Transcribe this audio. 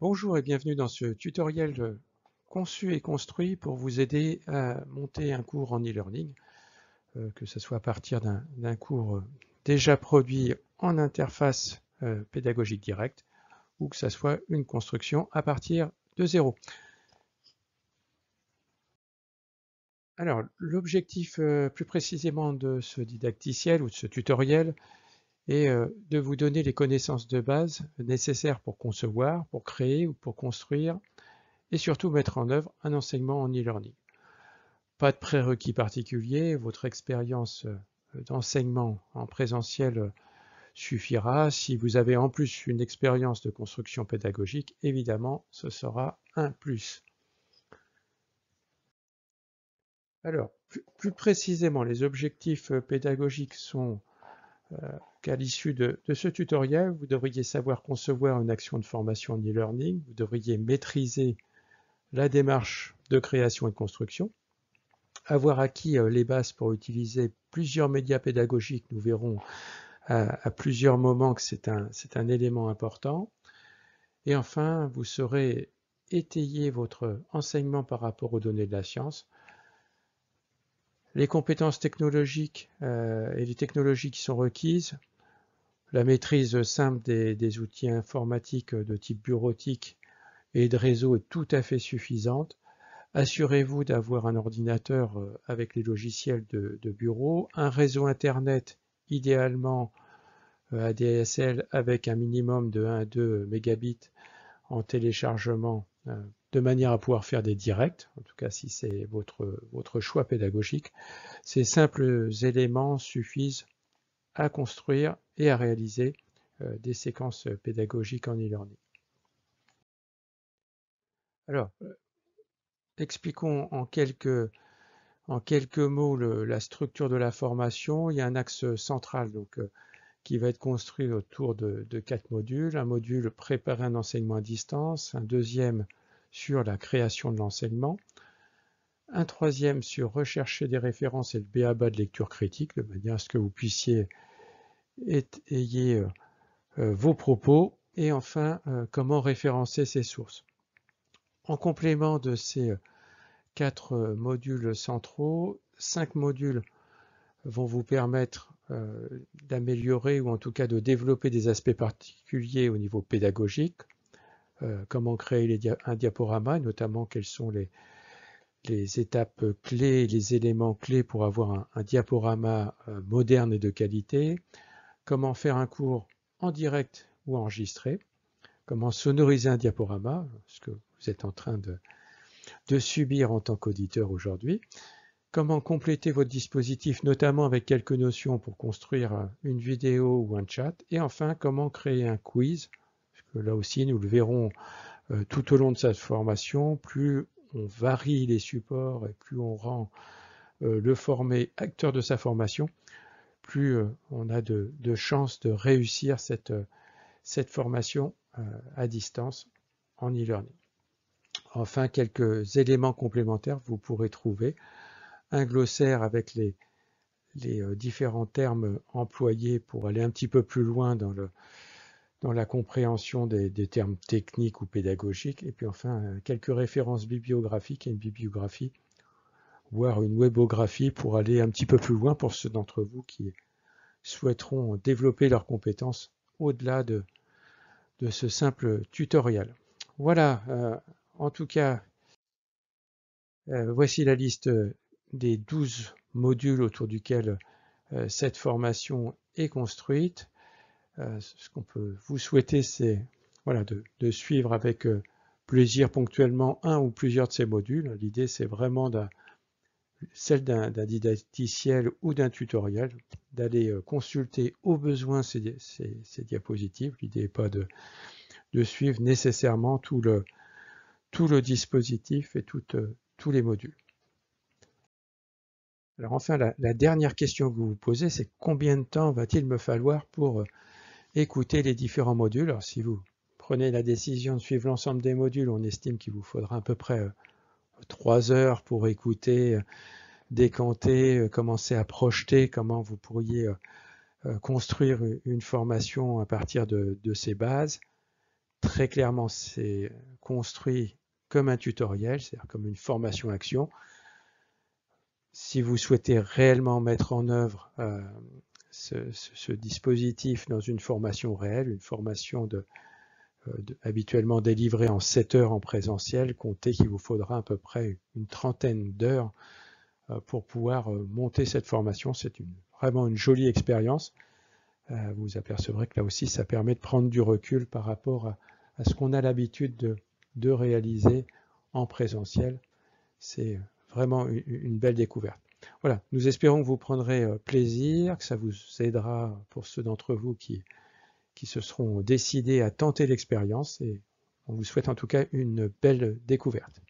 Bonjour et bienvenue dans ce tutoriel conçu et construit pour vous aider à monter un cours en e-learning, que ce soit à partir d'un cours déjà produit en interface pédagogique directe ou que ce soit une construction à partir de zéro. Alors, l'objectif plus précisément de ce didacticiel ou de ce tutoriel est de vous donner les connaissances de base nécessaires pour concevoir, pour créer ou pour construire et surtout mettre en œuvre un enseignement en e-learning. Pas de prérequis particuliers, votre expérience d'enseignement en présentiel suffira. Si vous avez en plus une expérience de construction pédagogique, évidemment, ce sera un plus. Alors, plus précisément, les objectifs pédagogiques sont qu'à l'issue de ce tutoriel, vous devriez savoir concevoir une action de formation en e-learning, vous devriez maîtriser la démarche de création et de construction, avoir acquis les bases pour utiliser plusieurs médias pédagogiques. Nous verrons à plusieurs moments que c'est un élément important. Et enfin, vous saurez étayer votre enseignement par rapport aux données de la science. Les compétences technologiques et les technologies qui sont requises, la maîtrise simple des outils informatiques de type bureautique et de réseau est tout à fait suffisante. Assurez-vous d'avoir un ordinateur avec les logiciels de bureau, un réseau Internet idéalement ADSL avec un minimum de 1 à 2 mégabits en téléchargement de manière à pouvoir faire des directs, en tout cas si c'est votre choix pédagogique. Ces simples éléments suffisent à construire et à réaliser des séquences pédagogiques en e-learning. Alors, expliquons en quelques mots la structure de la formation. Il y a un axe central qui va être construit autour de 4 modules. Un module préparer un enseignement à distance, un deuxième sur la création de l'enseignement, un troisième sur rechercher des références et le b.a.-ba de lecture critique, de manière à ce que vous puissiez étayer vos propos, et enfin comment référencer ces sources. En complément de ces 4 modules centraux, 5 modules vont vous permettre d'améliorer ou en tout cas de développer des aspects particuliers au niveau pédagogique, comment créer un diaporama, notamment quelles sont les étapes clés, les éléments clés pour avoir un diaporama moderne et de qualité, comment faire un cours en direct ou enregistré, comment sonoriser un diaporama, ce que vous êtes en train de subir en tant qu'auditeur aujourd'hui, comment compléter votre dispositif, notamment avec quelques notions pour construire une vidéo ou un chat, et enfin comment créer un quiz, parce que là aussi nous le verrons tout au long de cette formation, plus on varie les supports et plus on rend le formé acteur de sa formation, plus on a de chances de réussir cette formation à distance en e-learning. Enfin, quelques éléments complémentaires, vous pourrez trouver un glossaire avec les différents termes employés pour aller un petit peu plus loin dans la compréhension des termes techniques ou pédagogiques, et puis enfin quelques références bibliographiques et une bibliographie, voire une webographie pour aller un petit peu plus loin pour ceux d'entre vous qui souhaiteront développer leurs compétences au-delà de ce simple tutoriel. Voilà, en tout cas, voici la liste des 12 modules autour duquel cette formation est construite. Ce qu'on peut vous souhaiter, c'est voilà, de suivre avec plaisir ponctuellement un ou plusieurs de ces modules. L'idée, c'est vraiment celle d'un didacticiel ou d'un tutoriel, d'aller consulter au besoin ces diapositives. L'idée n'est pas de suivre nécessairement tout le dispositif et tous les modules. Alors enfin, la dernière question que vous vous posez, c'est combien de temps va-t-il me falloir pour écouter les différents modules? Alors si vous prenez la décision de suivre l'ensemble des modules, on estime qu'il vous faudra à peu près 3 heures pour écouter, décanter, commencer à projeter comment vous pourriez construire une formation à partir de ces bases. très clairement, c'est construit comme un tutoriel, c'est-à-dire comme une formation action. Si vous souhaitez réellement mettre en œuvre ce dispositif dans une formation réelle, une formation habituellement délivrée en 7 heures en présentiel, comptez qu'il vous faudra à peu près une trentaine d'heures pour pouvoir monter cette formation. C'est vraiment une jolie expérience. Vous vous apercevrez que là aussi, ça permet de prendre du recul par rapport à ce qu'on a l'habitude de réaliser en présentiel. C'est vraiment une belle découverte. Voilà, nous espérons que vous prendrez plaisir, que ça vous aidera pour ceux d'entre vous qui se seront décidés à tenter l'expérience, et on vous souhaite en tout cas une belle découverte.